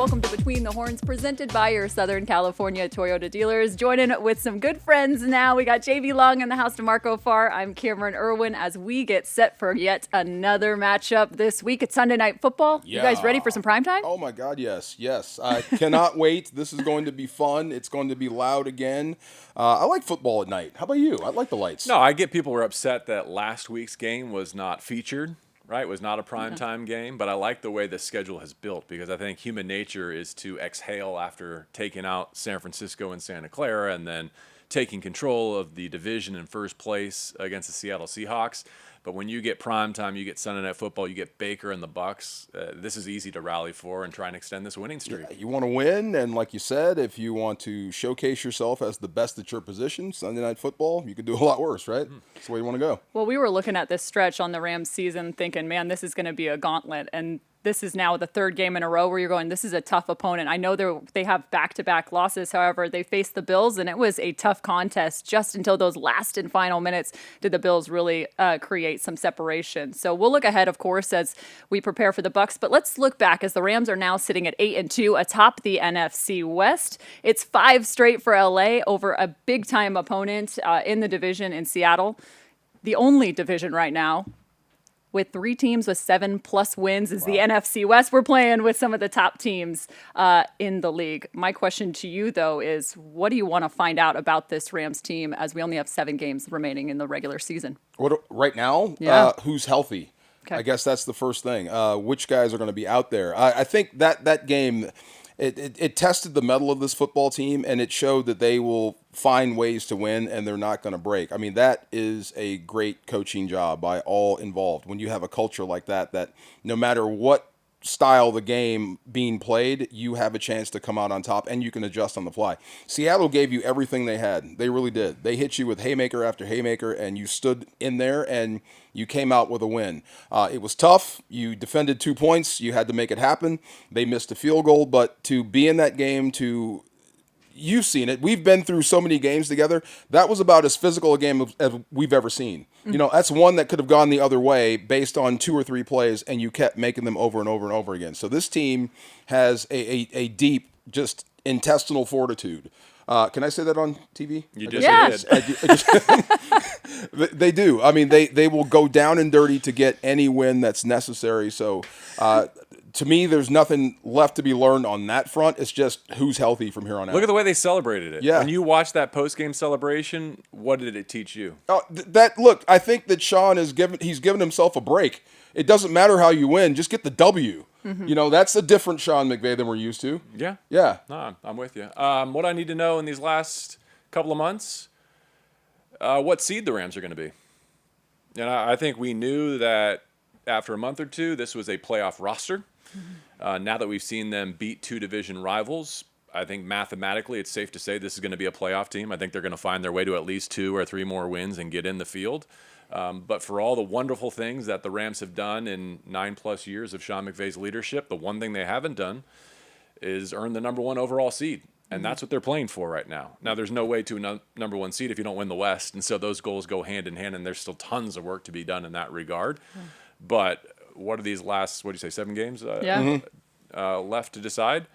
Welcome to Between the Horns, presented by your Southern California Toyota dealers. Joining with some good friends now. We got JV Long in the house, DeMarco Farr. I'm Camryn Irwin as we get set for yet another matchup this week. It's Sunday Night Football. Yeah. You guys ready for some primetime? Oh, my God, yes. I cannot wait. This is going to be fun. It's going to be loud again. I like football at night. How about you? I like the lights. No, I get people were upset that last week's game was not featured. Right, was not a primetime game, but I like the way the schedule has built because I think human nature is to exhale after taking out San Francisco and Santa Clara and then taking control of the division in first place against the Seattle Seahawks. But when you get primetime, you get Sunday Night Football, you get Baker and the Bucs, this is easy to rally for and try and extend this winning streak. Yeah, you want to win, and like you said, if you want to showcase yourself as the best at your position, Sunday Night Football, you could do a lot worse, right? That's the way you want to go. Well, we were looking at this stretch on the Rams season thinking, man, this is going to be a gauntlet. And this is now the third game in a row where you're going, this is a tough opponent. I know they have back-to-back losses. However, they faced the Bills, and it was a tough contest just until those last and final minutes did the Bills really create some separation. So we'll look ahead, of course, as we prepare for the Bucs. But let's look back as the Rams are now sitting at 8-2 atop the NFC West. It's 5 straight for LA over a big-time opponent in the division in Seattle. The only division right now with 3 teams with 7+ wins is the NFC West. We're playing with some of the top teams in the league. My question to you, though, is what do you want to find out about this Rams team as we only have 7 games remaining in the regular season? Right now, Yeah. Who's healthy? Okay. I guess that's the first thing. Which guys are going to be out there? I think that game, it tested the mettle of this football team, and it showed that they will find ways to win, and they're not going to break. I mean, that is a great coaching job by all involved. When you have a culture like that no matter what style the game being played, you have a chance to come out on top, and you can adjust on the fly. Seattle gave you everything they had. They really did. They hit you with haymaker after haymaker, and you stood in there, and you came out with a win. It was tough. You defended 2 points. You had to make it happen. They missed a field goal, but to be in that game, you've seen it. We've been through so many games together. That was about as physical a game as we've ever seen. You know, that's one that could have gone the other way based on 2 or 3 plays, and you kept making them over and over and over again. So this team has a deep, just intestinal fortitude. Can I say that on TV? You just did. They do. I mean, they will go down and dirty to get any win that's necessary. So to me, there's nothing left to be learned on that front. It's just who's healthy from here on out. Look at the way they celebrated it. Yeah. When you watch that post-game celebration, what did it teach you? Oh, look, I think that Sean he's given himself a break. It doesn't matter how you win, just get the W. Mm-hmm. You know, that's a different Sean McVay than we're used to. Yeah. Yeah. No, I'm with you. What I need to know in these last couple of months, what seed the Rams are going to be. And I think we knew that after a month or two, this was a playoff roster. Mm-hmm. Now that we've seen them beat 2 division rivals, I think mathematically it's safe to say this is going to be a playoff team. I think they're going to find their way to at least 2 or 3 more wins and get in the field. But for all the wonderful things that the Rams have done in 9+ years of Sean McVay's leadership, the one thing they haven't done is earn the number 1 overall seed. And that's what they're playing for right now. Now, there's no way to a number 1 seed if you don't win the West. And so those goals go hand in hand, and there's still tons of work to be done in that regard. But what are these last, 7 games left to decide?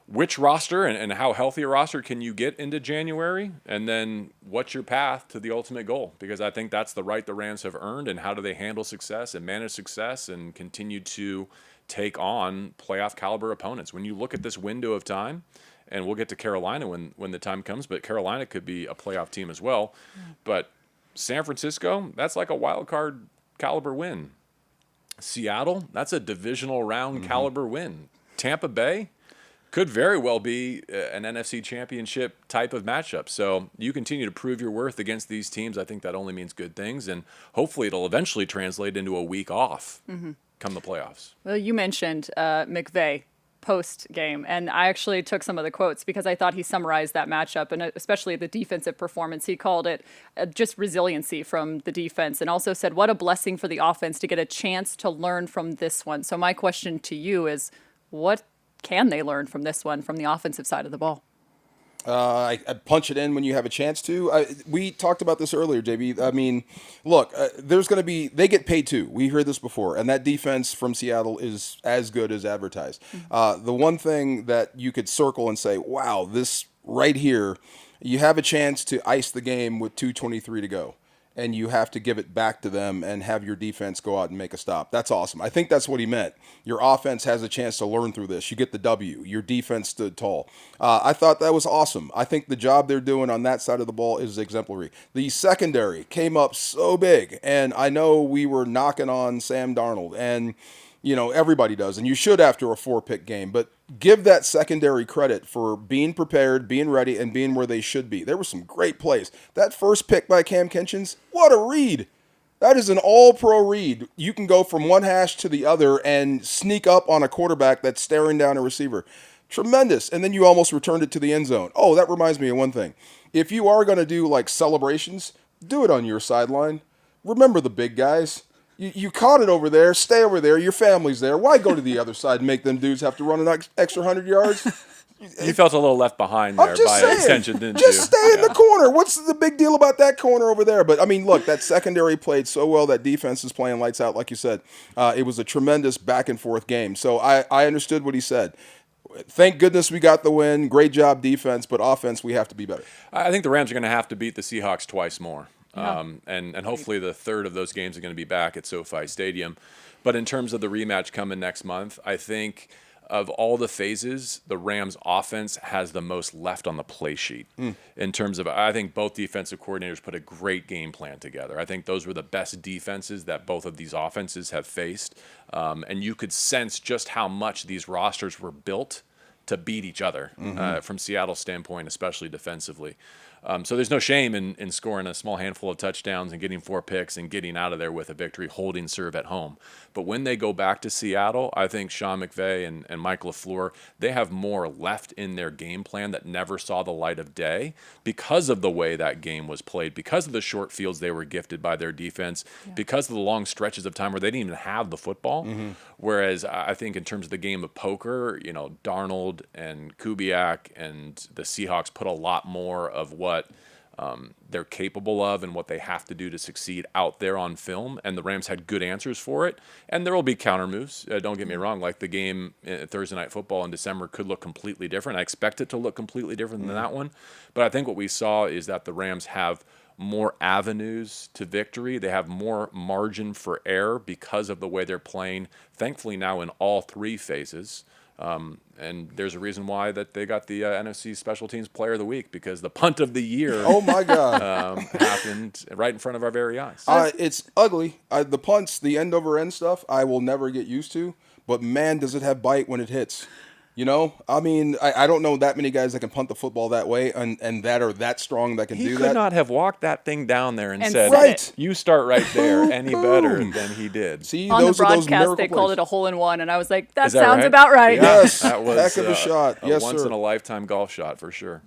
Which roster and how healthy a roster can you get into January? And then what's your path to the ultimate goal? Because I think that's the right the Rams have earned. And how do they handle success and manage success and continue to take on playoff caliber opponents? When you look at this window of time, and we'll get to Carolina when the time comes, but Carolina could be a playoff team as well. But San Francisco, that's like a wild card caliber win. Seattle, that's a divisional round caliber win. Tampa Bay could very well be an NFC championship type of matchup. So you continue to prove your worth against these teams. I think that only means good things, and hopefully it'll eventually translate into a week off come the playoffs. Well, you mentioned McVay post-game, and I actually took some of the quotes because I thought he summarized that matchup, and especially the defensive performance. He called it just resiliency from the defense, and also said, what a blessing for the offense to get a chance to learn from this one. So my question to you is, what can they learn from this one from the offensive side of the ball? I punch it in when you have a chance to. We talked about this earlier, JB. I mean, look, there's going to be, they get paid too. We heard this before, and that defense from Seattle is as good as advertised. The one thing that you could circle and say, wow, this right here, you have a chance to ice the game with 2:23 to go. And you have to give it back to them and have your defense go out and make a stop. That's awesome. I think that's what he meant. Your offense has a chance to learn through this. You get the W. Your defense stood tall. I thought that was awesome. I think the job they're doing on that side of the ball is exemplary. The secondary came up so big, and I know we were knocking on Sam Darnold, and everybody does, and you should after a 4-pick game, but give that secondary credit for being prepared, being ready, and being where they should be. There were some great plays. That first pick by Cam Kinchins, what a read. That is an all-pro read. You can go from one hash to the other and sneak up on a quarterback that's staring down a receiver. Tremendous. And then you almost returned it to the end zone. Oh, that reminds me of one thing. If you are going to do like celebrations, do it on your sideline. Remember the big guys. You caught it over there. Stay over there. Your family's there. Why go to the other side and make them dudes have to run an extra 100 yards? You felt a little left behind there by extension, didn't you? Just stay in the corner. What's the big deal about that corner over there? But, I mean, look, that secondary played so well. That defense is playing lights out, like you said. It was a tremendous back-and-forth game. So I understood what he said. Thank goodness we got the win. Great job, defense. But offense, we have to be better. I think the Rams are going to have to beat the Seahawks twice more. Yeah. And hopefully the third of those games are going to be back at SoFi Stadium. But in terms of the rematch coming next month, I think of all the phases, the Rams offense has the most left on the play sheet. In terms of, I think both defensive coordinators put a great game plan together. I think those were the best defenses that both of these offenses have faced. And you could sense just how much these rosters were built to beat each other from Seattle's standpoint, especially defensively. So there's no shame in scoring a small handful of touchdowns and getting 4 picks and getting out of there with a victory, holding serve at home. But when they go back to Seattle, I think Sean McVay and Mike LaFleur, they have more left in their game plan that never saw the light of day because of the way that game was played, because of the short fields they were gifted by their defense, because of the long stretches of time where they didn't even have the football. Whereas I think in terms of the game of poker, Darnold and Kubiak and the Seahawks put a lot more of what they're capable of and what they have to do to succeed out there on film, and the Rams had good answers for it. And there will be counter moves. Don't get me wrong. Like the game Thursday Night Football in December could look completely different. I expect it to look completely different than that one. But I think what we saw is that the Rams have more avenues to victory. They have more margin for error because of the way they're playing, thankfully now in all 3 phases. And there's a reason why that they got the NFC Special Teams Player of the Week, because the punt of the year oh my God happened right in front of our very eyes. It's ugly. The punts, the end over end stuff, I will never get used to. But man, does it have bite when it hits. I mean, I don't know that many guys that can punt the football that way and that are that strong that can do that. He could not have walked that thing down there and said, right. You start right there any better than he did. See, on those the are those broadcast, they miracle called plays. it a hole-in-one, and I was like, that Is that sounds right? about right. Yeah, Yes, that was heck of a shot. A Yes, once sir. in a lifetime golf shot for sure.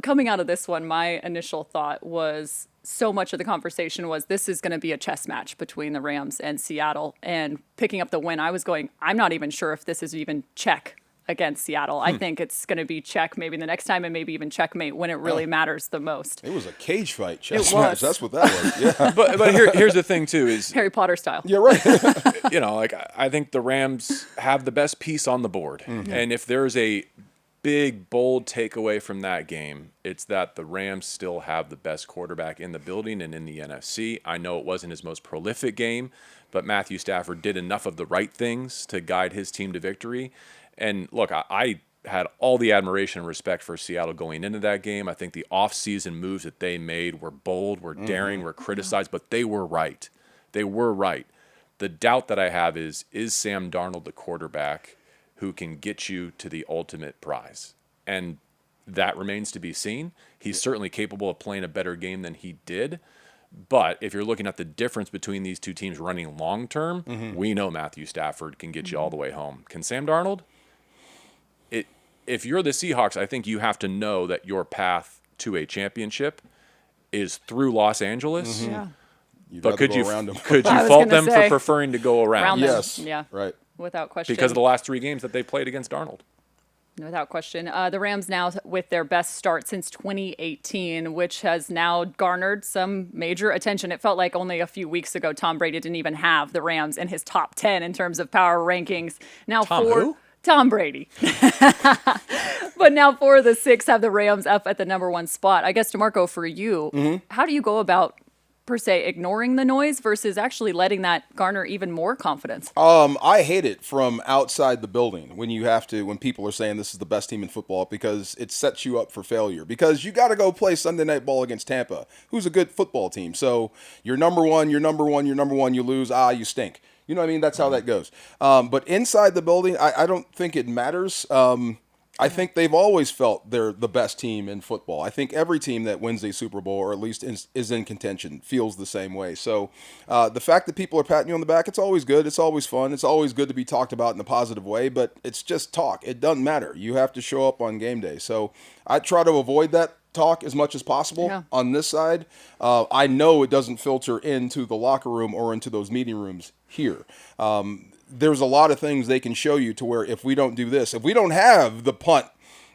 Coming out of this one, my initial thought was so much of the conversation was this is going to be a chess match between the Rams and Seattle. And picking up the win, I was going, I'm not even sure if this is even check against Seattle. I think it's going to be check maybe the next time and maybe even checkmate when it really matters the most. It was a cage fight chess It match. was. That's what that was. Yeah. But here's the thing too is Harry Potter style. You're right. I think the Rams have the best piece on the board. And if there's a big, bold takeaway from that game, it's that the Rams still have the best quarterback in the building and in the NFC. I know it wasn't his most prolific game, but Matthew Stafford did enough of the right things to guide his team to victory. And look, I had all the admiration and respect for Seattle going into that game. I think the offseason moves that they made were bold, were daring, were criticized, but they were right. They were right. The doubt that I have is Sam Darnold the quarterback who can get you to the ultimate prize? And that remains to be seen. He's certainly capable of playing a better game than he did. But if you're looking at the difference between these two teams running long term, we know Matthew Stafford can get you all the way home. Can Sam Darnold? If you're the Seahawks, I think you have to know that your path to a championship is through Los Angeles. Yeah. But could you fault them for preferring to go around? Around them. Yes. Yeah. Right. Without question. Because of the last 3 games that they played against Darnold. Without question. The Rams now with their best start since 2018, which has now garnered some major attention. It felt like only a few weeks ago Tom Brady didn't even have the Rams in his top 10 in terms of power rankings. Now Who? Tom Brady. But now 4 of the 6 have the Rams up at the number 1 spot. I guess, DeMarco, for you, how do you go about, per se, ignoring the noise versus actually letting that garner even more confidence? I hate it from outside the building when people are saying this is the best team in football, because it sets you up for failure, because you got to go play Sunday Night Ball against Tampa, who's a good football team. So you're number one, you lose, you stink. You know what I mean? That's how that goes. But inside the building, I don't think it matters. I think they've always felt they're the best team in football. I think every team that wins a Super Bowl, or at least is in contention, feels the same way. So the fact that people are patting you on the back, it's always good. It's always fun. It's always good to be talked about in a positive way, but it's just talk. It doesn't matter. You have to show up on game day. So I try to avoid that talk as much as possible on this side. I know it doesn't filter into the locker room or into those meeting rooms here. There's a lot of things they can show you to where if we don't do this, if we don't have the punt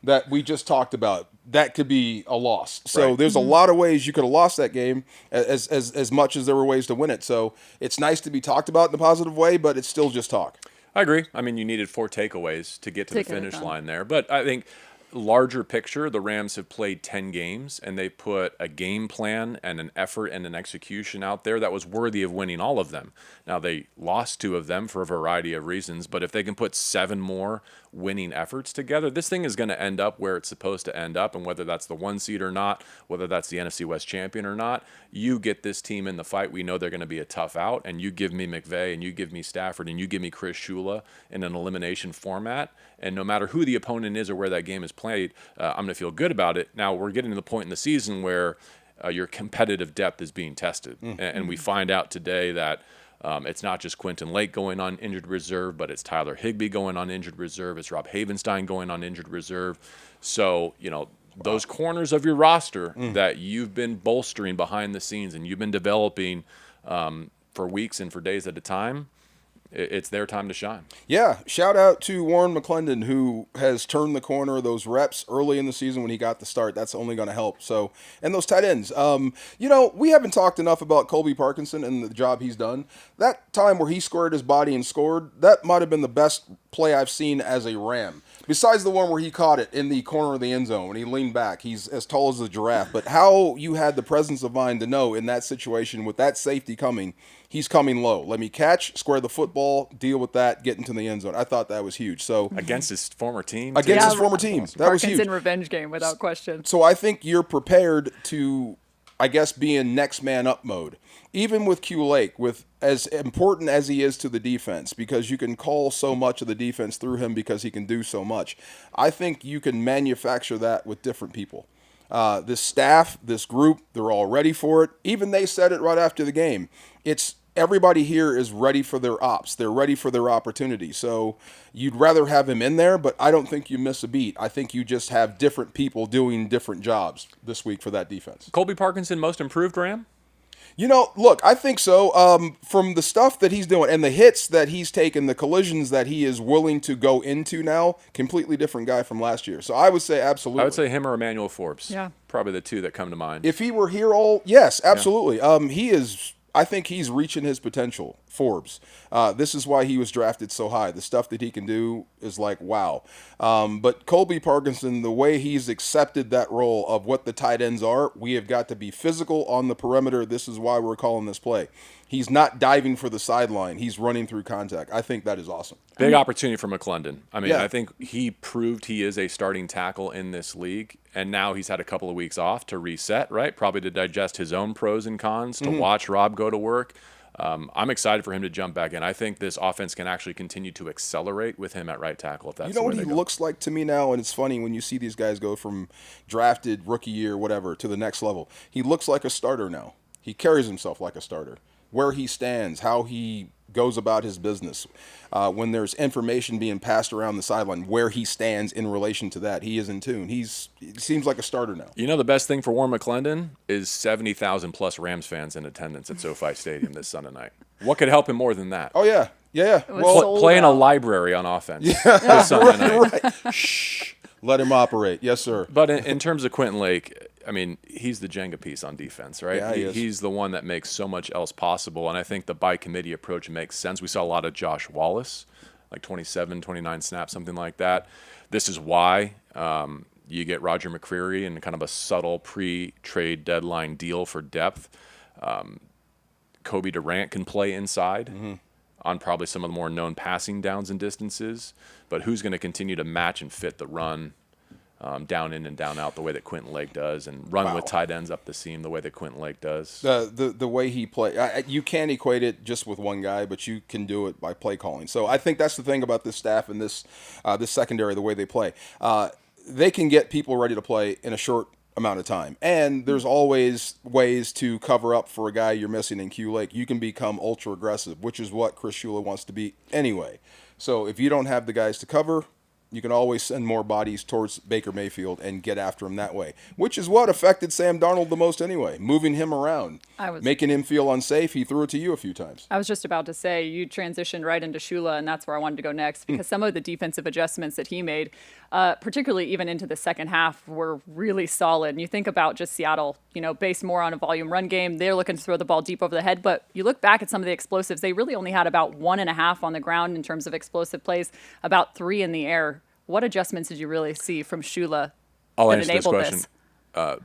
that we just talked about, that could be a loss. So there's a lot of ways you could have lost that game, as much as there were ways to win it. So it's nice to be talked about in a positive way, but it's still just talk. I agree. I mean, you needed 4 takeaways to get to the finish line there. But I think larger picture, the Rams have played 10 games, and they put a game plan and an effort and an execution out there that was worthy of winning all of them. Now, they lost 2 of them for a variety of reasons, but if they can put 7 more winning efforts together, this thing is going to end up where it's supposed to end up, and whether that's the 1 seed or not, whether that's the NFC West champion or not, you get this team in the fight. We know they're going to be a tough out, and you give me McVay, and you give me Stafford, and you give me Chris Shula in an elimination format, and no matter who the opponent is or where that game is played, I'm going to feel good about it. Now, we're getting to the point in the season where your competitive depth is being tested, and we find out today that it's not just Quentin Lake going on injured reserve, but it's Tyler Higbee going on injured reserve. It's Rob Havenstein going on injured reserve. So, those corners of your roster that you've been bolstering behind the scenes and you've been developing for weeks and for days at a time, it's their time to shine. Yeah. Shout out to Warren McClendon, who has turned the corner. Those reps early in the season when he got the start, that's only going to help. So, and those tight ends. We haven't talked enough about Colby Parkinson and the job he's done. That time where he squared his body and scored, that might have been the best play I've seen as a Ram. Besides the one where he caught it in the corner of the end zone when he leaned back. He's as tall as a giraffe. But how you had the presence of mind to know in that situation with that safety coming, he's coming low. Let me catch, square the football, deal with that, get into the end zone. I thought that was huge. So against his former team? That was huge. Parkinson revenge game, without question. So I think you're prepared to, I guess, be in next man up mode. Even with Q Lake, with as important as he is to the defense, because you can call so much of the defense through him because he can do so much, I think you can manufacture that with different people. This staff, this group, they're all ready for it. Even they said it right after the game. Everybody here is ready for their ops. They're ready for their opportunity. So you'd rather have him in there, but I don't think you miss a beat. I think you just have different people doing different jobs this week for that defense. Colby Parkinson, most improved Ram? Look, I think so. From the stuff that he's doing and the hits that he's taken, the collisions that he is willing to go into now, completely different guy from last year. So I would say absolutely. I would say him or Emmanuel Forbes. Yeah. Probably the 2 that come to mind. If he were here yes, absolutely. Yeah. I think he's reaching his potential, Forbes. This is why he was drafted so high. The stuff that he can do is like, wow. But Colby Parkinson, the way he's accepted that role of what the tight ends are, we have got to be physical on the perimeter. This is why we're calling this play. He's not diving for the sideline. He's running through contact. I think that is awesome. Big opportunity for McClendon. I think he proved he is a starting tackle in this league, and now he's had a couple of weeks off to reset, right? Probably to digest his own pros and cons, to watch Rob go to work. I'm excited for him to jump back in. I think this offense can actually continue to accelerate with him at right tackle. If that's what he looks like to me now, and it's funny when you see these guys go from drafted rookie year, whatever, to the next level. He looks like a starter now. He carries himself like a starter. Where he stands, how he goes about his business. When there's information being passed around the sideline, where he stands in relation to that, he is in tune. He seems like a starter now. The best thing for Warren McClendon is 70,000 plus Rams fans in attendance at SoFi Stadium this Sunday night. What could help him more than that? Oh, yeah. Yeah. Well, playing a library on offense this Sunday night. Right. Shh. Let him operate. Yes, sir. But in terms of Quentin Lake, I mean, he's the Jenga piece on defense, right? Yeah, he is. He's the one that makes so much else possible, and I think the by-committee approach makes sense. We saw a lot of Josh Wallace, like 27, 29 snaps, something like that. This is why you get Roger McCreary in kind of a subtle pre-trade deadline deal for depth. Kobe Durant can play inside on probably some of the more known passing downs and distances, but who's going to continue to match and fit the run down in and down out the way that Quentin Lake does, and run with tight ends up the seam the way that Quentin Lake does? The way he play, you can't equate it just with one guy, but you can do it by play calling. So I think that's the thing about this staff and this secondary, the way they play. They can get people ready to play in a short amount of time, and there's always ways to cover up for a guy you're missing in Q Lake. You can become ultra aggressive, which is what Chris Shula wants to be anyway. So if you don't have the guys to cover, you can always send more bodies towards Baker Mayfield and get after him that way, which is what affected Sam Darnold the most anyway, moving him around, making him feel unsafe. He threw it to you a few times. I was just about to say, you transitioned right into Shula, and that's where I wanted to go next, because some of the defensive adjustments that he made, particularly even into the second half, were really solid. And you think about just Seattle, based more on a volume run game. They're looking to throw the ball deep over the head, but you look back at some of the explosives, they really only had about 1.5 on the ground in terms of explosive plays, about 3 in the air. What adjustments did you really see from Shula I'll that answer this enabled question.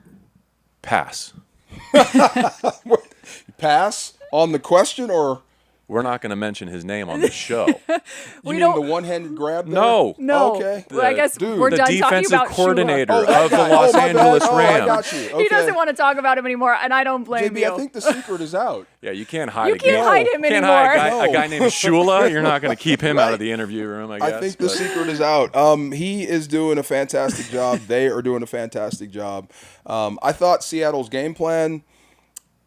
Pass. Pass on the question, or We're not going to mention his name on the show. you mean the one-handed grab there? No. No. Okay. Well, I guess we're The done talking defensive about coordinator Shula. of the Los my bad. Angeles I Rams. got you. Okay. He doesn't want to talk about him anymore, and I don't blame JB, you. I think the secret is out. Yeah, you can't hide You a can't guy. hide him Can't anymore. hide a guy named Shula. You're not going to keep him out of the interview room, I guess. I think the secret is out. He is doing a fantastic job. They are doing a fantastic job. I thought Seattle's game plan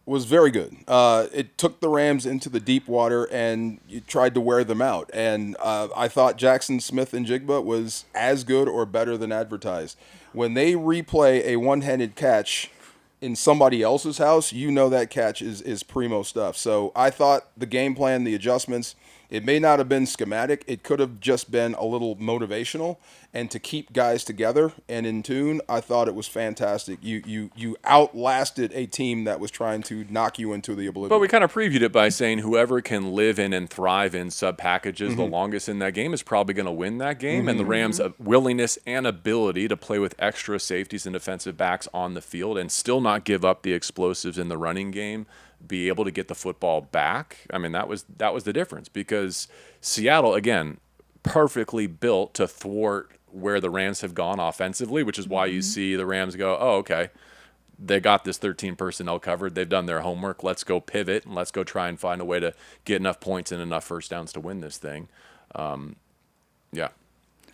was very good. It took the Rams into the deep water and you tried to wear them out. And I thought Jackson Smith and Jigba was as good or better than advertised. When they replay a one-handed catch in somebody else's house, you know that catch is primo stuff. So I thought the game plan, the adjustments, it may not have been schematic. It could have just been a little motivational. And to keep guys together and in tune, I thought it was fantastic. You outlasted a team that was trying to knock you into the oblivion. But we kind of previewed it by saying whoever can live in and thrive in sub packages the longest in that game is probably going to win that game. And the Rams' willingness and ability to play with extra safeties and defensive backs on the field and still not give up the explosives in the running game, be able to get the football back. I mean, that was the difference, because Seattle, again, perfectly built to thwart where the Rams have gone offensively, which is why you see the Rams go, oh, okay, they got this 13 personnel covered. They've done their homework. Let's go pivot and let's go try and find a way to get enough points and enough first downs to win this thing. Yeah.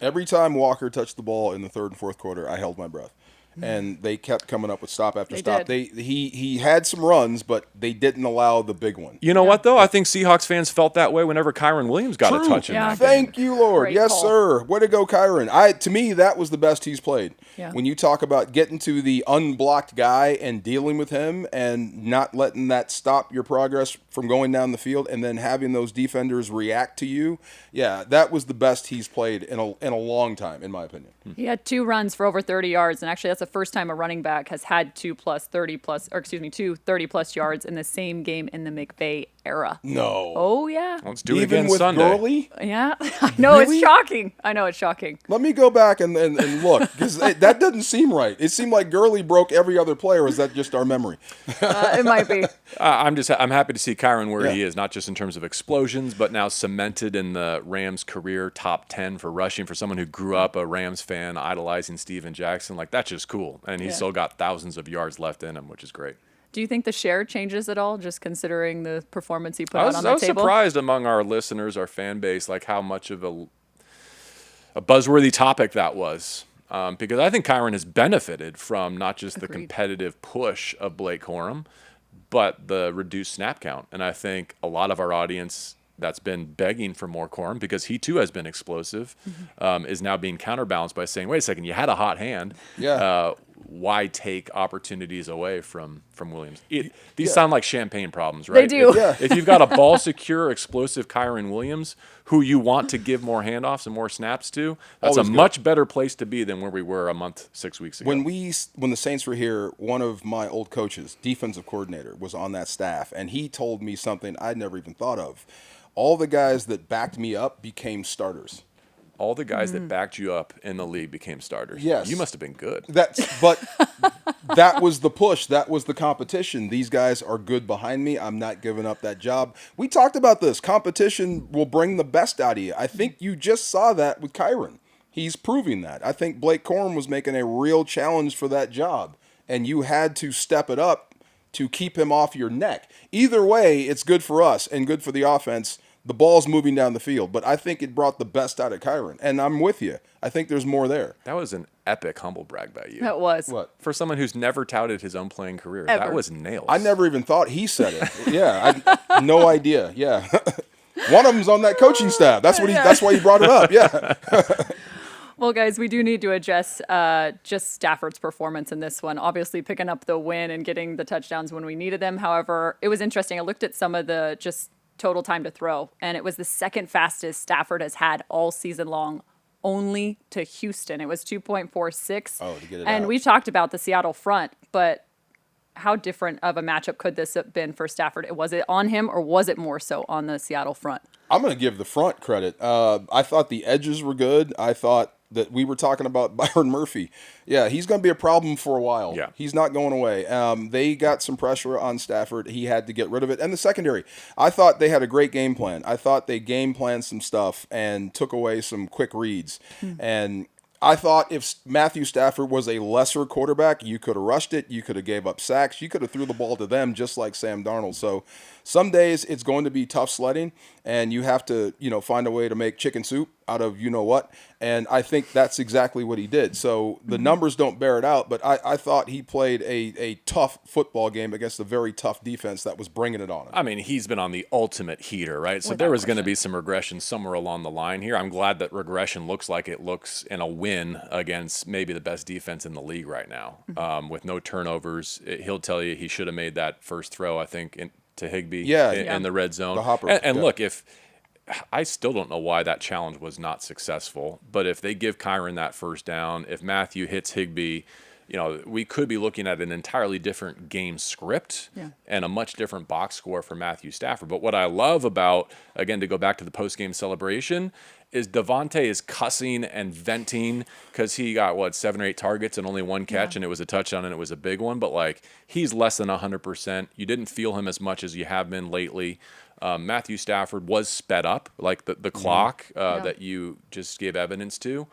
Every time Walker touched the ball in the third and fourth quarter, I held my breath. And they kept coming up with stop after stop. He had some runs, but they didn't allow the big one. You know what, though? I think Seahawks fans felt that way whenever Kyren Williams got a touch in that game. Thank you, Lord. Great Yes, call. sir. Way to go, Kyren. To me, that was the best he's played. Yeah. When you talk about getting to the unblocked guy and dealing with him and not letting that stop your progress from going down the field and then having those defenders react to you, yeah, that was the best he's played in a long time, in my opinion. He had 2 runs for over 30 yards, and actually that's the first time a running back has had 2 30-plus yards in the same game in the McVay era. No. Oh, yeah. Let's do it Even again with Sunday. Gurley? Yeah. I know, Really? it's shocking. I know, it's shocking. Let me go back and look, because that doesn't seem right. It seemed like Gurley broke every other player. Or is that just our memory? It might be. I'm happy to see Kyren where he is, not just in terms of explosions, but now cemented in the Rams' career top 10 for rushing. For someone who grew up a Rams fan, idolizing Steven Jackson, like, that's just cool. And he's still got thousands of yards left in him, which is great. Do you think the share changes at all, just considering the performance he put out on I the was table? surprised among our listeners, our fan base, like how much of a buzzworthy topic that was. Because I think Kyren has benefited from not just the Agreed. competitive push of Blake Corum, but the reduced snap count. And I think a lot of our audience that's been begging for more Corum, because he too has been explosive, is now being counterbalanced by saying, wait a second, you had a hot hand. Yeah. why take opportunities away from Williams? These sound like champagne problems, right? They do. If you've got a ball secure, explosive Kyren Williams, who you want to give more handoffs and more snaps to, that's Always a good. much better place to be than where we were a month, 6 weeks ago. When the Saints were here, one of my old coaches, defensive coordinator, was on that staff, and he told me something I'd never even thought of. All the guys that backed me up became starters. All the guys that backed you up in the league became starters. Yes. You must have been good. But that was the push. That was the competition. These guys are good behind me. I'm not giving up that job. We talked about this. Competition will bring the best out of you. I think you just saw that with Kyren. He's proving that. I think Blake Corum was making a real challenge for that job, and you had to step it up to keep him off your neck. Either way, it's good for us and good for the offense. The ball's moving down the field, but I think it brought the best out of Kyren, and I'm with you. I think there's more there. That was an epic humble brag by you. That was. What? For someone who's never touted his own playing career, Ever. that was nails. I never even thought he said it. Yeah, I no idea. Yeah, one of them's on that coaching staff. That's what he. That's why he brought it up. Yeah. Well, guys, we do need to address just Stafford's performance in this one. Obviously, picking up the win and getting the touchdowns when we needed them. However, it was interesting. I looked at some of the just total time to throw, and it was the second fastest Stafford has had all season long, only to Houston. It was 2.46. Oh, to get it and out. we talked about the Seattle front, but how different of a matchup could this have been for Stafford? Was it on him, or was it more so on the Seattle front? I'm going to give the front credit. I thought the edges were good. I thought that we were talking about Byron Murphy. Yeah, he's going to be a problem for a while. Yeah. He's not going away. They got some pressure on Stafford. He had to get rid of it. And the secondary, I thought they had a great game plan. I thought they game planned some stuff and took away some quick reads. And I thought if Matthew Stafford was a lesser quarterback, you could have rushed it. You could have gave up sacks. You could have threw the ball to them just like Sam Darnold. So some days it's going to be tough sledding, and you have to, find a way to make chicken soup out of what. And I think that's exactly what he did. So the numbers don't bear it out, but I thought he played a tough football game against a very tough defense that was bringing it on him. I mean, he's been on the ultimate heater, right? So Without there was going to question. be some regression somewhere along the line here. I'm glad that regression looks like it looks in a win against maybe the best defense in the league right now, with no turnovers. He'll tell you he should have made that first throw, I think, to Higbee in the red zone. The hopper. And Yeah. look, I still don't know why that challenge was not successful, but if they give Kyren that first down, if Matthew hits Higbee, we could be looking at an entirely different game script and a much different box score for Matthew Stafford. But what I love about, again, to go back to the post-game celebration, is Devontae is cussing and venting because he got, 7 or 8 targets and only one catch, and it was a touchdown and it was a big one. But, he's less than 100%. You didn't feel him as much as you have been lately. Matthew Stafford was sped up, like the clock that you just gave evidence to.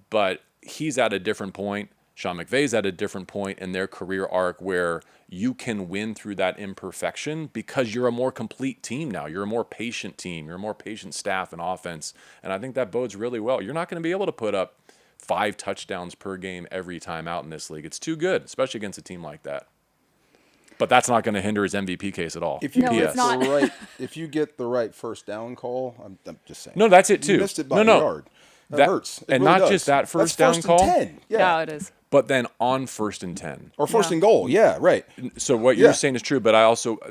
But he's at a different point. Sean McVay's at a different point in their career arc where you can win through that imperfection because you're a more complete team now. You're a more patient team. You're a more patient staff and offense. And I think that bodes really well. You're not going to be able to put up 5 touchdowns per game every time out in this league. It's too good, especially against a team like that. But that's not going to hinder his MVP case at all. If you No, get it's not. if you get the right first down call, I'm just saying. No, that's it too. You missed it by No. a yard. That hurts. It And really not does. just that first That's down first call. and 10. Yeah. Yeah, it is. But then on 1st and 10. Or first and goal. Yeah, right. So what Yeah. you're saying is true, but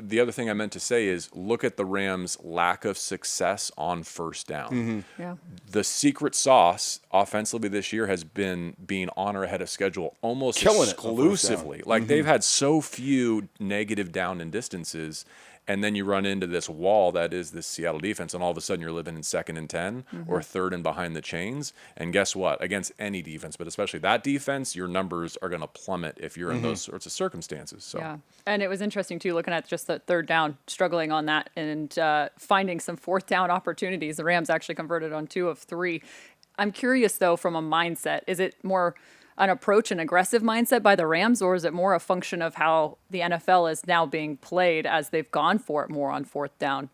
the other thing I meant to say is look at the Rams' lack of success on first down. Yeah. The secret sauce offensively this year has been being on or ahead of schedule almost Killing it on first down. exclusively. They've had so few negative down and distances, and then you run into this wall that is this Seattle defense, and all of a sudden you're living in 2nd and 10 or 3rd and behind the chains. And guess what? Against any defense, but especially that defense, your numbers are going to plummet if you're in those sorts of circumstances. So. Yeah. And it was interesting, too, looking at just the third down, struggling on that and finding some 4th down opportunities. The Rams actually converted on 2 of 3. I'm curious, though, from a mindset, is it more an approach, an aggressive mindset by the Rams, or is it more a function of how the NFL is now being played as they've gone for it more on 4th down?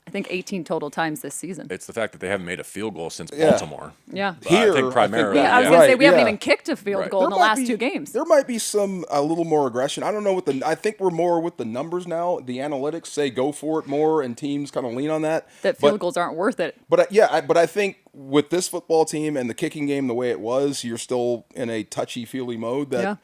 I think 18 total times this season. It's the fact that they haven't made a field goal since Yeah. Baltimore. Yeah. Here, I think primarily. Yeah, I was yeah. going to say, Right, we haven't yeah. even kicked a field Right. goal in the might last be- 2 games. There might be a little more aggression. I don't know I think we're more with the numbers now. The analytics say go for it more, and teams kind of lean on that. That field goals aren't worth it. But I think with this football team and the kicking game the way it was, you're still in a touchy-feely mode that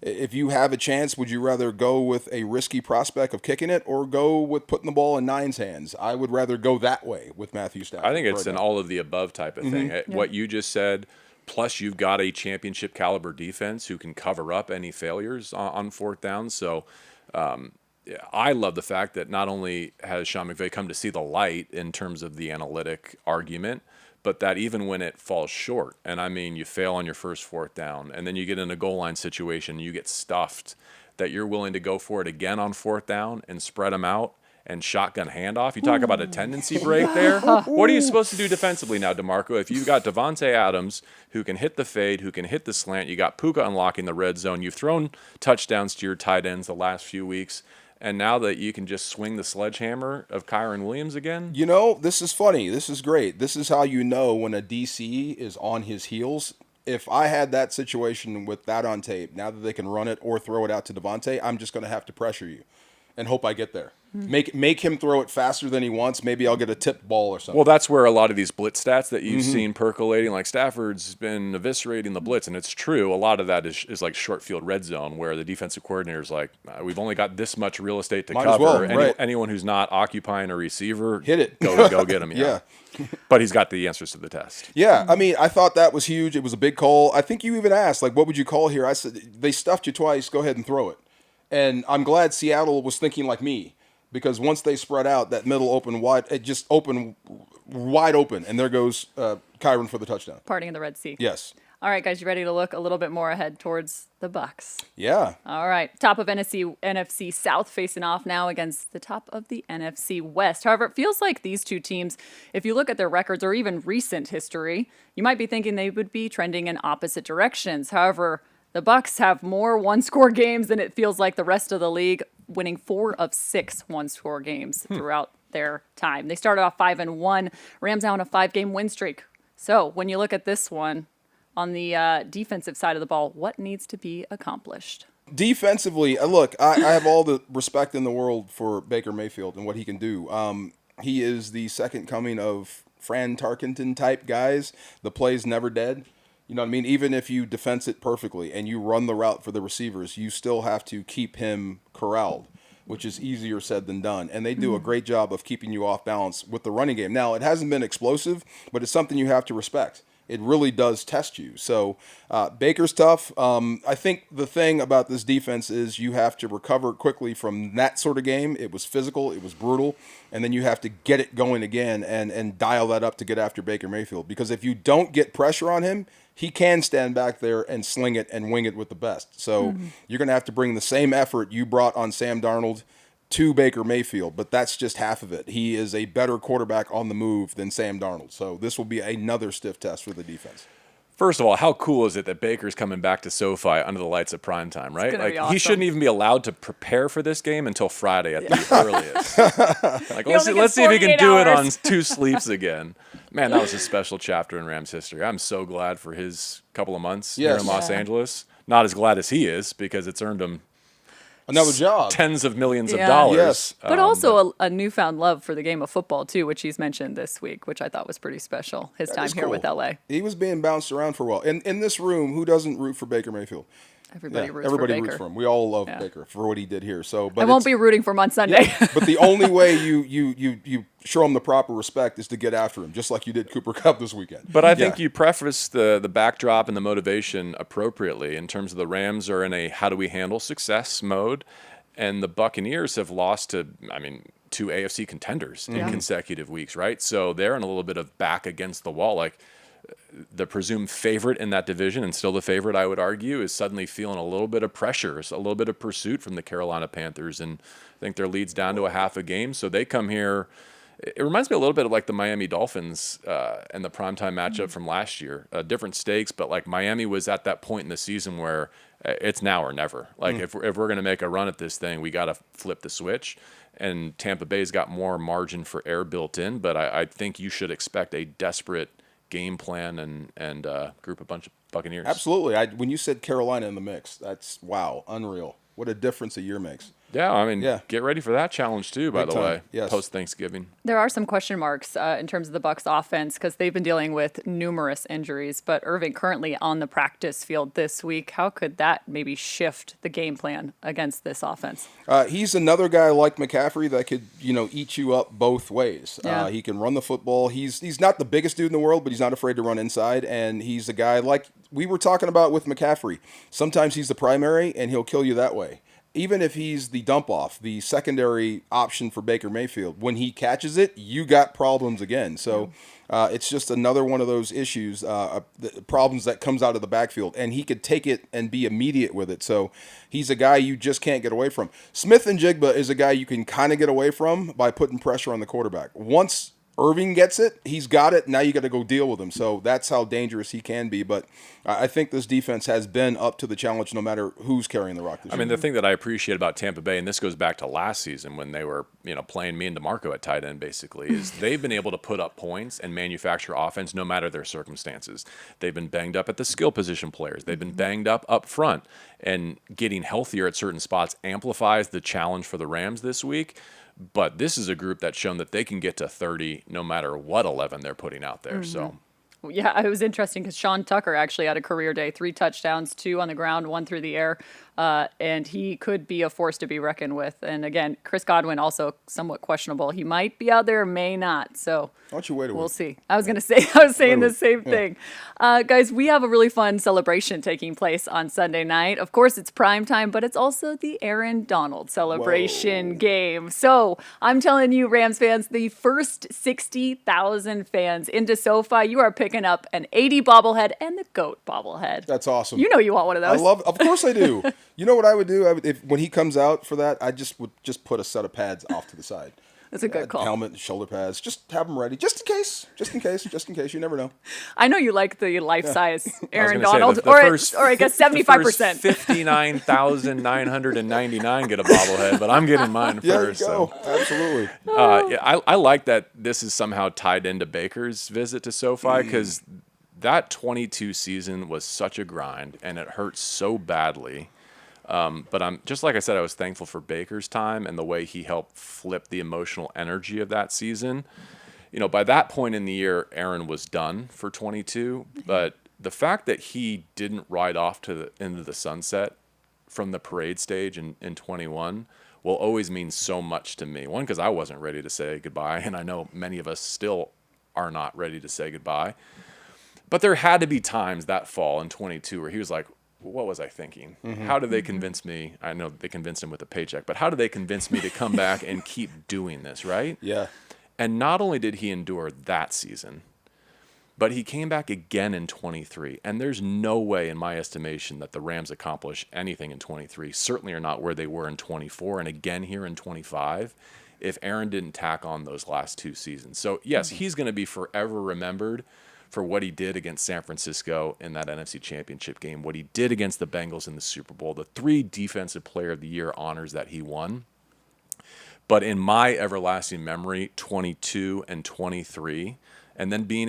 if you have a chance, would you rather go with a risky prospect of kicking it or go with putting the ball in Nine's hands? I would rather go that way with Matthew Stafford. I think it's an all of the above type of thing. What you just said, plus you've got a championship caliber defense who can cover up any failures on fourth down. So I love the fact that not only has Sean McVay come to see the light in terms of the analytic argument, but that even when it falls short, and I mean you fail on your first fourth down, and then you get in a goal line situation, you get stuffed, that you're willing to go for it again on fourth down and spread them out and shotgun handoff. You talk about a tendency break there. What are you supposed to do defensively now, DeMarco? If you've got Devontae Adams who can hit the fade, who can hit the slant, you got Puka unlocking the red zone, you've thrown touchdowns to your tight ends the last few weeks, and now that you can just swing the sledgehammer of Kyren Williams again? You know, this is funny. This is great. This is how you know when a DC is on his heels. If I had that situation with that on tape, now that they can run it or throw it out to Devontae, I'm just going to have to pressure you and hope I get there. Make him throw it faster than he wants. Maybe I'll get a tipped ball or something. Well, that's where a lot of these blitz stats that you've seen percolating, like Stafford's been eviscerating the blitz, and it's true. A lot of that is like short field red zone, where the defensive coordinator's like, we've only got this much real estate to Might as cover. well, right. Anyone who's not occupying a receiver, Hit it. Go get him. Yeah. But he's got the answers to the test. Yeah, I mean, I thought that was huge. It was a big call. I think you even asked, like, what would you call here? I said, they stuffed you twice. Go ahead and throw it. And I'm glad Seattle was thinking like me, because once they spread out, that middle opened wide. It just opened wide open, and there goes Kyren for the touchdown. Parting in the Red Sea. Yes. All right, guys, you ready to look a little bit more ahead towards the Bucs? Yeah. All right, top of NFC South facing off now against the top of the NFC West. However, it feels like these two teams, if you look at their records or even recent history, you might be thinking they would be trending in opposite directions. However, the Bucs have more one-score games than it feels like the rest of the league, winning 4 of 6 one-score games throughout their time. They started off 5-1. Rams now on a 5-game win streak. So when you look at this one, on the defensive side of the ball, what needs to be accomplished? Defensively, look, I have all the respect in the world for Baker Mayfield and what he can do. He is the second coming of Fran Tarkenton type guys. The play's never dead. You know what I mean? Even if you defense it perfectly and you run the route for the receivers, you still have to keep him corralled, which is easier said than done. And they do a great job of keeping you off balance with the running game. Now, it hasn't been explosive, but it's something you have to respect. It really does test you. So Baker's tough. I think the thing about this defense is you have to recover quickly from that sort of game. It was physical. It was brutal. And then you have to get it going again and dial that up to get after Baker Mayfield. Because if you don't get pressure on him, he can stand back there and sling it and wing it with the best. So you're going to have to bring the same effort you brought on Sam Darnold to Baker Mayfield, but that's just half of it. He is a better quarterback on the move than Sam Darnold. So this will be another stiff test for the defense. First of all, how cool is it that Baker's coming back to SoFi under the lights at primetime, right? gonna Like be awesome. he shouldn't even be allowed to prepare for this game until Friday at the earliest. Like He let's only gets see if he can 48 do it on hours. 2 sleeps again. Man, that was a special chapter in Rams history. I'm so glad for his couple of months here Yes. in Los Yeah. Angeles. Not as glad as he is because it's earned him Another job. tens of millions of Yeah. dollars. Yes. But also a newfound love for the game of football, too, which he's mentioned this week, which I thought was pretty special, his time is here with cool. LA. He was being bounced around for a while. In this room, who doesn't root for Baker Mayfield? Everybody roots everybody for Baker. roots for him. We all love Yeah. Baker for what he did here. So, but I won't it's- be rooting for him on Sunday. But the only way you show him the proper respect is to get after him, just like you did Cooper Kupp this weekend. But I think you preface the backdrop and the motivation appropriately in terms of the Rams are in a how do we handle success mode, and the Buccaneers have lost to, 2 AFC contenders in consecutive weeks, right? So they're in a little bit of back against the wall. Like the presumed favorite in that division, and still the favorite, I would argue, is suddenly feeling a little bit of pressure, a little bit of pursuit from the Carolina Panthers, and I think their lead's down to a half a game. So they come here. It reminds me a little bit of like the Miami Dolphins and the primetime matchup from last year. Different stakes, but like Miami was at that point in the season where it's now or never. Like if we're going to make a run at this thing, we got to flip the switch. And Tampa Bay's got more margin for error built in, but I think you should expect a desperate game plan and group a bunch of Buccaneers. Absolutely. When you said Carolina in the mix, that's wow, unreal. What a difference a year makes. Yeah, I mean, Yeah. get ready for that challenge too, by Big the time. way, Yes. post-Thanksgiving. There are some question marks in terms of the Bucs offense because they've been dealing with numerous injuries. But Irving currently on the practice field this week. How could that maybe shift the game plan against this offense? He's another guy like McCaffrey that could, eat you up both ways. Yeah. He can run the football. He's not the biggest dude in the world, but he's not afraid to run inside. And he's a guy like we were talking about with McCaffrey. Sometimes he's the primary, and he'll kill you that way. Even if he's the dump off, the secondary option for Baker Mayfield, when he catches it, you got problems again. So it's just another one of those issues, the problems that comes out of the backfield, and he could take it and be immediate with it. So he's a guy you just can't get away from. Smith and Jigba is a guy you can kind of get away from by putting pressure on the quarterback. Once Irving gets it, he's got it. Now you got to go deal with him. So that's how dangerous he can be. But I think this defense has been up to the challenge no matter who's carrying the rock this I year. mean, the thing that I appreciate about Tampa Bay, and this goes back to last season when they were, playing me and DeMarco at tight end, basically, is they've been able to put up points and manufacture offense no matter their circumstances. They've been banged up at the skill position players. They've been banged up front, and getting healthier at certain spots amplifies the challenge for the Rams this week. But this is a group that's shown that they can get to 30 no matter what 11 they're putting out there. So. Yeah, it was interesting because Sean Tucker actually had a career day, 3 touchdowns, 2 on the ground, 1 through the air, and he could be a force to be reckoned with. And again, Chris Godwin also somewhat questionable. He might be out there, may not. So Why don't you wait a we'll week? see. I was saying the same thing. Guys, we have a really fun celebration taking place on Sunday night. Of course, it's prime time, but it's also the Aaron Donald celebration game. So I'm telling you, Rams fans, the first 60,000 fans into SoFi, you are picking up an 80 bobblehead and the GOAT bobblehead. That's awesome. You know you want one of those. Of course I do. You know what I would do? If when he comes out for that, I would just put a set of pads off to the side. That's a good call. Helmet, shoulder pads, just have them ready, just in case. You never know. I know you like the life-size Aaron gonna say, Donald, or I guess 75%. 59,999 get a bobblehead, but I'm getting mine first. Yeah, you go. So. Absolutely. I like that this is somehow tied into Baker's visit to SoFi because that 22 season was such a grind and it hurt so badly. But I'm just like I said, I was thankful for Baker's time and the way he helped flip the emotional energy of that season. By that point in the year, Aaron was done for 22, but the fact that he didn't ride off into the sunset from the parade stage in 21 will always mean so much to me. One, because I wasn't ready to say goodbye, and I know many of us still are not ready to say goodbye. But there had to be times that fall in 22 where he was like, what was I thinking? How did they convince me? I know they convinced him with a paycheck, but how did they convince me to come back and keep doing this, right? Yeah. And not only did he endure that season, but he came back again in 23. And there's no way, in my estimation, that the Rams accomplish anything in 23, certainly are not where they were in 24 and again here in 25, if Aaron didn't tack on those last 2 seasons. So, yes, he's going to be forever remembered for what he did against San Francisco in that NFC Championship game, what he did against the Bengals in the Super Bowl, the 3 Defensive Player of the Year honors that he won. But in my everlasting memory, 22 and 23, and then being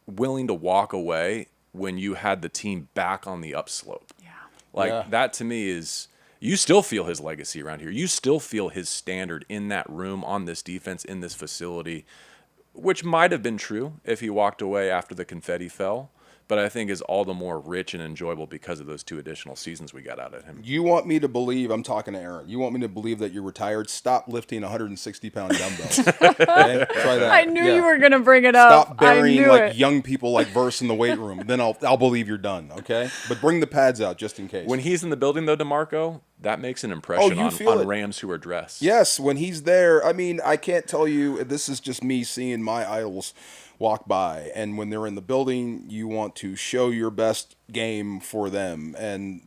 willing to walk away when you had the team back on the upslope. Yeah. That to me is, you still feel his legacy around here. You still feel his standard in that room, on this defense, in this facility, which might have been true if he walked away after the confetti fell, but I think is all the more rich and enjoyable because of those 2 additional seasons we got out of him. You want me to believe, I'm talking to Aaron, you want me to believe that you're retired? Stop lifting 160-pound dumbbells. Okay? Try that. I knew you were going to bring it up. Stop burying I knew it. young people like Verse in the weight room. Then I'll believe you're done, okay? But bring the pads out just in case. When he's in the building, though, DeMarco, that makes an impression feel it. on Rams who are dressed. Yes, when he's there, I mean, I can't tell you, this is just me seeing my idols walk by. And when they're in the building, you want to show your best game for them. And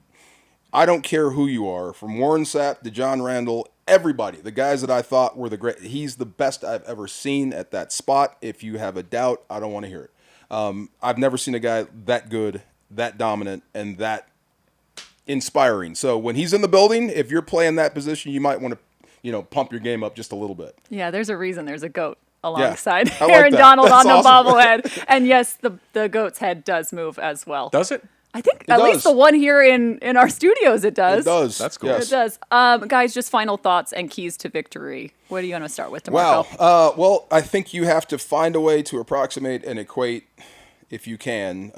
I don't care who you are, from Warren Sapp to John Randall, everybody, the guys that I thought were the great, he's the best I've ever seen at that spot. If you have a doubt, I don't want to hear it. I've never seen a guy that good, that dominant, and that inspiring. So when he's in the building, if you're playing that position, you might want to, pump your game up just a little bit. Yeah, there's a reason there's a GOAT alongside I like Aaron that. Donald That's on the awesome. bobblehead. And yes, the GOAT's head does move as well. Does it? I think It at does. least the one here in our studios, it does. It does. That's cool. Yes. It does. Guys, just final thoughts and keys to victory. What do you want to start with, DeMarco? Wow. Well, I think you have to find a way to approximate and equate, if you can,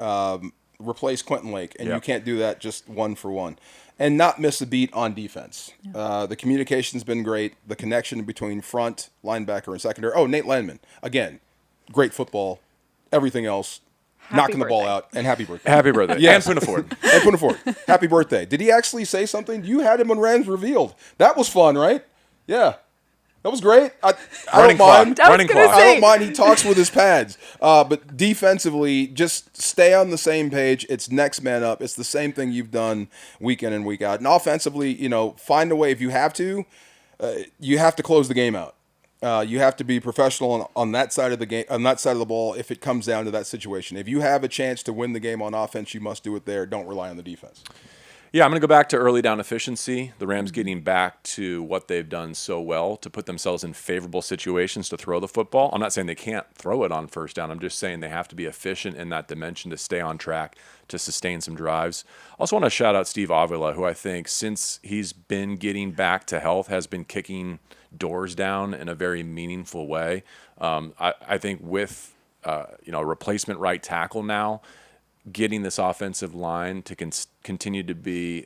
replace Quentin Lake, and you can't do that just one for one, and not miss a beat on defense. The communication's been great. The connection between front, linebacker, and secondary. Oh, Nate Landman, again, great football. Everything else, knocking the ball birthday. out, and happy birthday. Happy birthday. Yes. And Punaford. And Punaford. Happy birthday. Did he actually say something? You had him when Rams revealed. That was fun, right? Yeah. That was great. I Running don't clock. mind. I was Running gonna clock. say- I don't mind. He talks with his pads. But defensively, just stay on the same page. It's next man up. It's the same thing you've done week in and week out. And offensively, find a way. If you have to close the game out. You have to be professional on that side of the game, on that side of the ball. If it comes down to that situation, if you have a chance to win the game on offense, you must do it there. Don't rely on the defense. Yeah, I'm going to go back to early down efficiency. The Rams getting back to what they've done so well to put themselves in favorable situations to throw the football. I'm not saying they can't throw it on first down. I'm just saying they have to be efficient in that dimension to stay on track, to sustain some drives. I also want to shout out Steve Avila, who I think since he's been getting back to health has been kicking doors down in a very meaningful way. I think with a replacement right tackle now, getting this offensive line to continue to be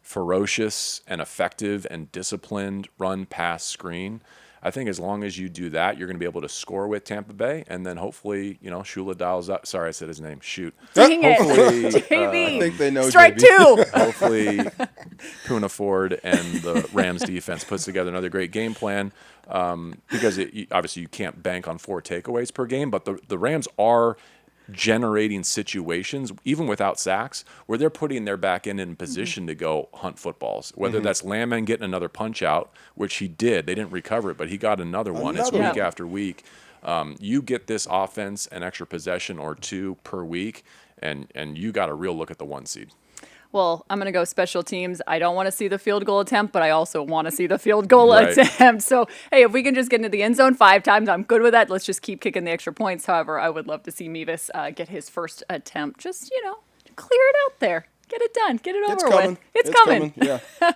ferocious and effective and disciplined, run, pass, screen. I think as long as you do that, you're going to be able to score with Tampa Bay, and then hopefully, Shula dials up. Sorry, I said his name. Shoot. Dang it. Hopefully, JB. I think they know. Strike JB. two. hopefully, Punaford and the Rams defense puts together another great game plan. Because obviously you can't bank on 4 takeaways per game, but the Rams are generating situations, even without sacks, where they're putting their back end in position to go hunt footballs. Whether that's Landman getting another punch out, which he did. They didn't recover it, but he got another one. It's Another week one. after week. You get this offense an extra possession or 2 per week, and you got a real look at the 1 seed. Well, I'm going to go special teams. I don't want to see the field goal attempt, but I also want to see the field goal Right. attempt. So, hey, if we can just get into the end zone 5 times, I'm good with that. Let's just keep kicking the extra points. However, I would love to see Mevis get his first attempt. Just, clear it out there. Get it done. Get it over It's coming. with. It's coming. Yeah,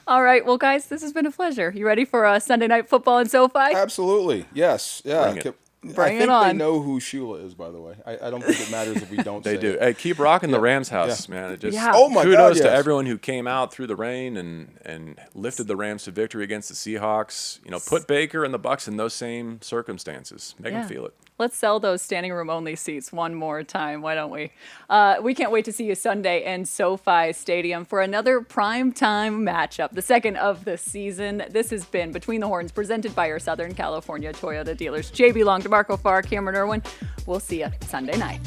All right. Well, guys, this has been a pleasure. You ready for Sunday Night Football in SoFi? absolutely. Yes. Yeah. Bring it. Bring I think it on. they know who Shula is, by the way. I don't think it matters if we don't They say do. it. Hey, keep rocking the Rams house, man. It just Yeah. Oh my God, kudos to yes. everyone who came out through the rain and lifted the Rams to victory against the Seahawks. Put Baker and the Bucs in those same circumstances. Make them feel it. Let's sell those standing room only seats one more time. Why don't we? We can't wait to see you Sunday in SoFi Stadium for another primetime matchup, the second of the season. This has been Between the Horns, presented by your Southern California Toyota dealers. JB Long, DeMarco Farr, Camryn Irwin. We'll see you Sunday night.